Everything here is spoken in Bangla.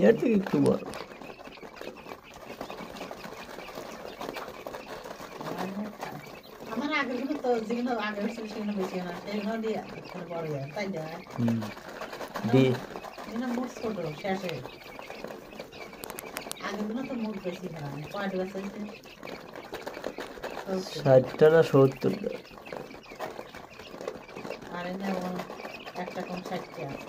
এর থেকে একটু বড়। আমার আগের গুলো তো যেগুলো আগের ছিল সেগুলো বেশি না সেগুলো দিয়ে বড় যায় তাই যায় মোট ছোট শেষে আগের গুলো তো মোট বেশি হয় কয়টা গাছ আছে 60টা না 70টা আর এনে একটা কম 60টা আছে